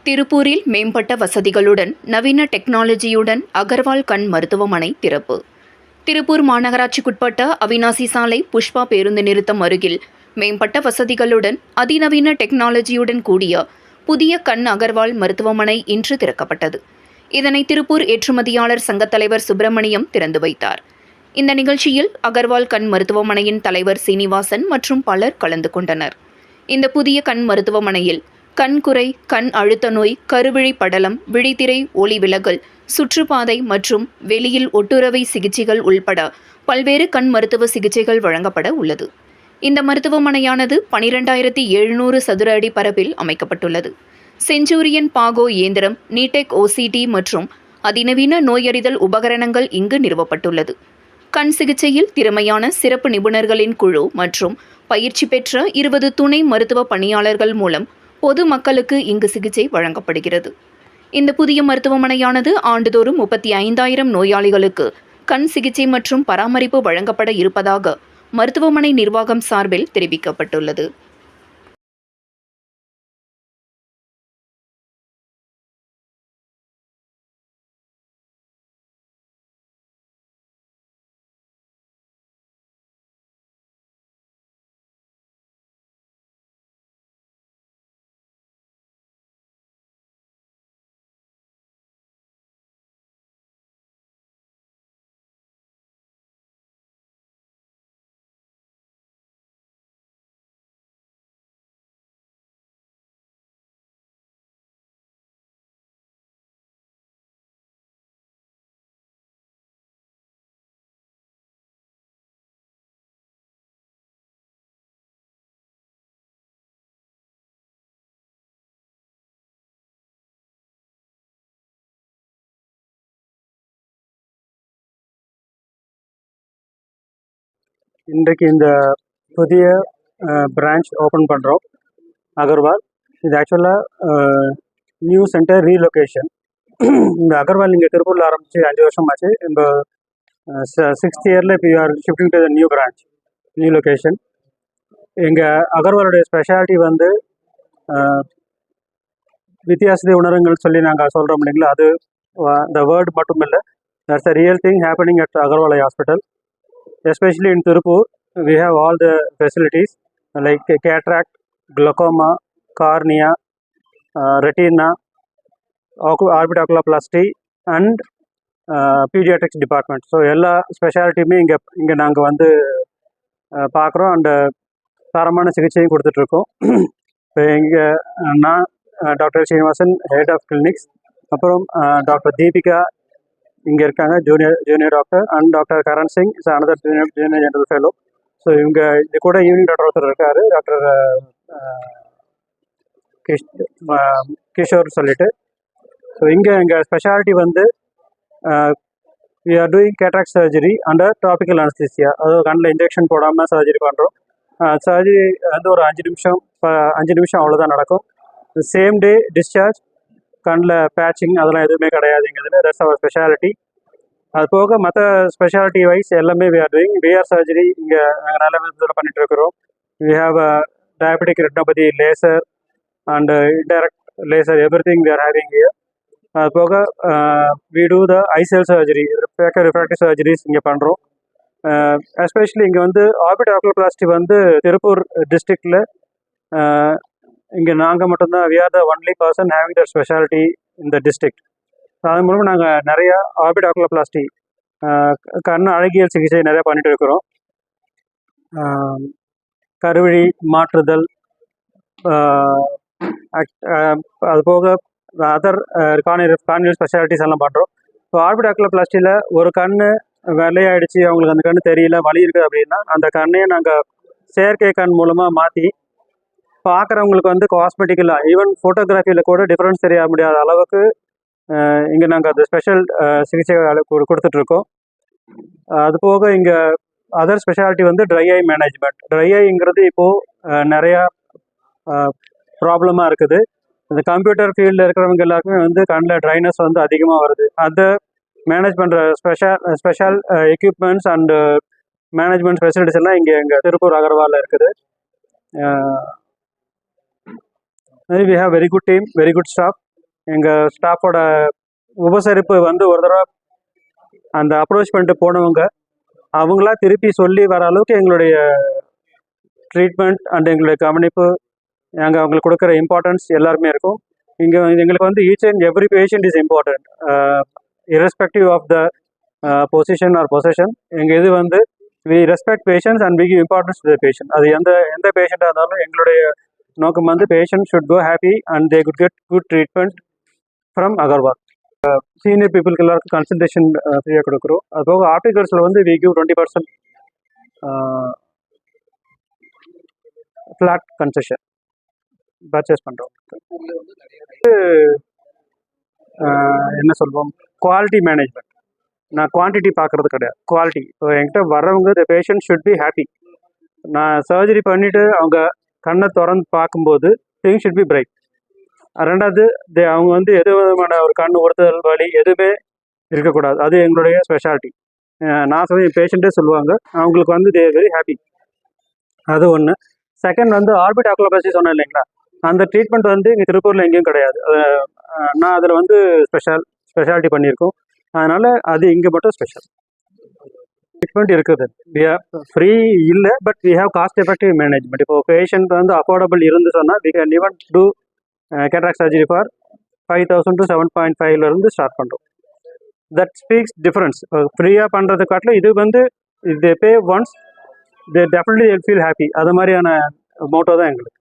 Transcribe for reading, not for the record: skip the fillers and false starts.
திருப்பூரில் மேம்பட்ட வசதிகளுடன் நவீன டெக்னாலஜியுடன் அகர்வால் கண் மருத்துவமனை திறப்பு. திருப்பூர் மாநகராட்சிக்குட்பட்ட அவினாசி சாலை புஷ்பா பேருந்து நிறுத்தம் அருகில் மேம்பட்ட வசதிகளுடன் அதிநவீன டெக்னாலஜியுடன் கூடிய புதிய கண் அகர்வால் மருத்துவமனை இன்று திறக்கப்பட்டது. இதனை திருப்பூர் ஏற்றுமதியாளர் சங்கத் தலைவர் சுப்பிரமணியம் திறந்து வைத்தார். இந்த நிகழ்ச்சியில் அகர்வால் கண் மருத்துவமனையின் தலைவர் சீனிவாசன் மற்றும் பலர் கலந்து கொண்டனர். இந்த புதிய கண் மருத்துவமனையில் கண்குறை, கண் அழுத்த நோய், கருவிழி படலம், விழித்திரை ஒளி விலகல், சுற்றுப்பாதை மற்றும் வெளியில் ஒட்டுறவை சிகிச்சைகள் உள்பட பல்வேறு கண் மருத்துவ சிகிச்சைகள் வழங்கப்பட உள்ளது. இந்த மருத்துவமனையானது 12,700 சதுர அடி பரப்பில் அமைக்கப்பட்டுள்ளது. செஞ்சூரியன் பாகோ இயந்திரம், நீடெக் OCT மற்றும் அதிநவீன நோயறிதல் உபகரணங்கள் இங்கு நிறுவப்பட்டுள்ளது. கண் சிகிச்சையில் திறமையான சிறப்பு நிபுணர்களின் குழு மற்றும் பயிற்சி பெற்ற 20 துணை மருத்துவ பணியாளர்கள் மூலம் பொது மக்களுக்கு இங்கு சிகிச்சை வழங்கப்படுகிறது. இந்த புதிய மருத்துவமனையானது ஆண்டுதோறும் 35,000 நோயாளிகளுக்கு கண் சிகிச்சை மற்றும் பராமரிப்பு வழங்கப்பட இருப்பதாக மருத்துவமனை நிர்வாகம் சார்பில் தெரிவிக்கப்பட்டுள்ளது. இன்றைக்கு இந்த புதிய பிரான்ச் ஓப்பன் பண்ணுறோம் அகர்வால். இது ஆக்சுவலாக நியூ சென்டர் ரீலொகேஷன். இந்த அகர்வால் இங்கே திருப்பூரில் ஆரம்பித்து 5 வருஷம் ஆச்சு. இந்த 6th இயரில் இப்போ are shifting to the new branch, new location. எங்கள் அகர்வாலுடைய ஸ்பெஷாலிட்டி வந்து வித்தியாசத்தை உணருங்கள் சொல்லி நாங்கள் சொல்கிறோம் இல்லைங்களா, அது the word மட்டும் இல்லை, that's a real thing happening at Agarwal Eye Hospital. Especially in Tirupur, we have all the facilities like cataract, glaucoma, cornea, retina, orbitocculoplasty and pediatrics department. So எல்லா ஸ்பெஷாலிட்டியுமே இங்கே நாங்கள் வந்து பார்க்குறோம் அண்ட் தரமான சிகிச்சையும் கொடுத்துட்ருக்கோம். இப்போ இங்கே நான் doctor Srinivasan, head of clinics, அப்புறம் டாக்டர் தீபிகா இங்கே இருக்காங்க, junior doctor, and doctor Karan Singh is another junior general fellow. So இவங்க இது கூட ஈவினிங் டாக்டர் ஒருத்தர் இருக்கார், டாக்டர் கிஷோர் சொல்லிட்டு. ஸோ இங்கே எங்கள் ஸ்பெஷாலிட்டி வந்து we are doing cataract surgery under topical anesthesia. அதாவது கண்ணில் இன்ஜெக்ஷன் போடாமல் சர்ஜரி பண்ணுறோம். சர்ஜரி வந்து ஒரு 5 நிமிஷம் அவ்வளோதான் நடக்கும். சேம் டே டிஸ்சார்ஜ், கண்ணில் பேட்சிங் அதெல்லாம் எதுவுமே கிடையாதுங்கிறதுல தட்ஸ் அவர் ஸ்பெஷாலிட்டி. அது போக மற்ற ஸ்பெஷாலிட்டி வைஸ் எல்லாமே we are doing. VR surgery இங்கே நாங்கள் நல்ல விதத்தில் பண்ணிகிட்டு இருக்கிறோம். we have a diabetic retinopathy laser and indirect laser, everything we are having here. அது போக we do the eye cell surgery, refractive surgeries இங்கே பண்ணுறோம். எஸ்பெஷலி இங்கே வந்து ஆர்பிடோகுலோபிளாஸ்டி வந்து திருப்பூர் டிஸ்ட்ரிக்டில் இங்கே நாங்கள் மட்டும்தான், we are the only person having that specialty in the district. அது மூலமாக நாங்கள் நிறையா ஆர்பிடோகுலோபிளாஸ்டி கண் அழகியல் சிகிச்சை நிறையா பண்ணிகிட்டு இருக்கிறோம். கருவிழி மாற்றுதல், அது போக அதர் கார்னியல் ஸ்பெஷாலிட்டிஸ் எல்லாம் பண்ணுறோம். ஸோ ஆர்பிடோகுலோபிளாஸ்டியில் ஒரு கண் வெள்ளையாயிடுச்சு, அவங்களுக்கு அந்த கண் தெரியல, வலி இருக்குது அப்படின்னா அந்த கண்ணையே நாங்கள் செயற்கை கண் மூலமாக மாற்றி பார்க்குறவங்களுக்கு வந்து காஸ்மெட்டிக்கலாக, ஈவன் ஃபோட்டோகிராஃபியில் கூட டிஃப்ரென்ஸ் தெரிய முடியாத அளவுக்கு இங்கே நாங்கள் அந்த ஸ்பெஷல் சிகிச்சை கொடுத்துட்ருக்கோம். அது போக இங்கே அதர் ஸ்பெஷாலிட்டி வந்து ட்ரை ஐ மேனேஜ்மெண்ட். ட்ரை ஐங்கிறது இப்போது நிறையா ப்ராப்ளமாக இருக்குது. இந்த கம்ப்யூட்டர் ஃபீல்டில் இருக்கிறவங்க எல்லாருக்குமே வந்து கண்ணில் ட்ரைனஸ் வந்து அதிகமாக வருது. அதை மேனேஜ் பண்ணுற special equipments and management facilities எல்லாம் இங்கே எங்கள் திருப்பூர் அகர்வாலில் இருக்குது. we have very good team, very good staff. எங்கள் ஸ்டாஃபோட உபசரிப்பு வந்து ஒரு தடவை அந்த அப்ரோச் பண்ணிட்டு போனவங்க அவங்களா திருப்பி சொல்லி வர அளவுக்கு எங்களுடைய ட்ரீட்மெண்ட் அண்ட் எங்களுடைய கவனிப்பு நாங்கள் அவங்களுக்கு கொடுக்குற இம்பார்ட்டன்ஸ் எல்லாருமே இருக்கும். இங்கே எங்களுக்கு வந்து each and every patient is important irrespective of the position or position. எங்கள் இது வந்து we respect patients and we give importance to the patient. அது எந்த பேஷண்ட்டாக இருந்தாலும் எங்களுடைய நோக்கம் வந்து patient should go happy and they good get good treatment from Agarwal. Senior பீப்புளுக்கு எல்லாருக்கும் கன்சல்டேஷன் ஃப்ரீயாக கொடுக்குறோம். அது போக ஆர்டிகல்ஸில் வந்து we give 20% flat concession purchase பண்ணுறோம். என்ன சொல்வோம், குவாலிட்டி மேனேஜ்மெண்ட். நான் குவான்டிட்டி பார்க்குறது கிடையாது, குவாலிட்டி. ஸோ என்கிட்ட வர்றவங்க the patient should be happy. நான் சர்ஜரி பண்ணிவிட்டு அவங்க கண்ணை திறந்து பார்க்கும்போது திங் ஷுட் பி பிரைட். ரெண்டாவது அவங்க வந்து எது விதமான ஒரு கண் ஒருத்தல் வலி எதுவுமே இருக்கக்கூடாது. அது எங்களுடைய ஸ்பெஷாலிட்டி. நான் சொல்லி என் பேஷண்ட்டே சொல்லுவாங்க அவங்களுக்கு வந்து தே வெரி ஹாப்பி. அது ஒன்று. செகண்ட் வந்து ஆர்பிட் ஆக்லோபசி சொன்னேன் இல்லைங்களா, அந்த ட்ரீட்மெண்ட் வந்து இங்கே திருப்பூரில் எங்கேயும் கிடையாது. நான் அதில் வந்து ஸ்பெஷாலிட்டி பண்ணியிருக்கோம். அதனால் அது இங்கே மட்டும் ஸ்பெஷல் ட்ரீட்மெண்ட் இருக்குது. ஃப்ரீ இல்லை, but we have cost effective management. இப்போ பேஷண்ட் வந்து அஃபோர்டபுள் இருந்து சொன்னால் we can even do cataract surgery for 5,000 to 7.5 start பண்ணுறோம். That speaks difference. ஃப்ரீயாக பண்ணுறது காட்டில் இது வந்து they pay once they definitely feel happy. அது மாதிரியான மோட்டோ தான் எங்களுக்கு.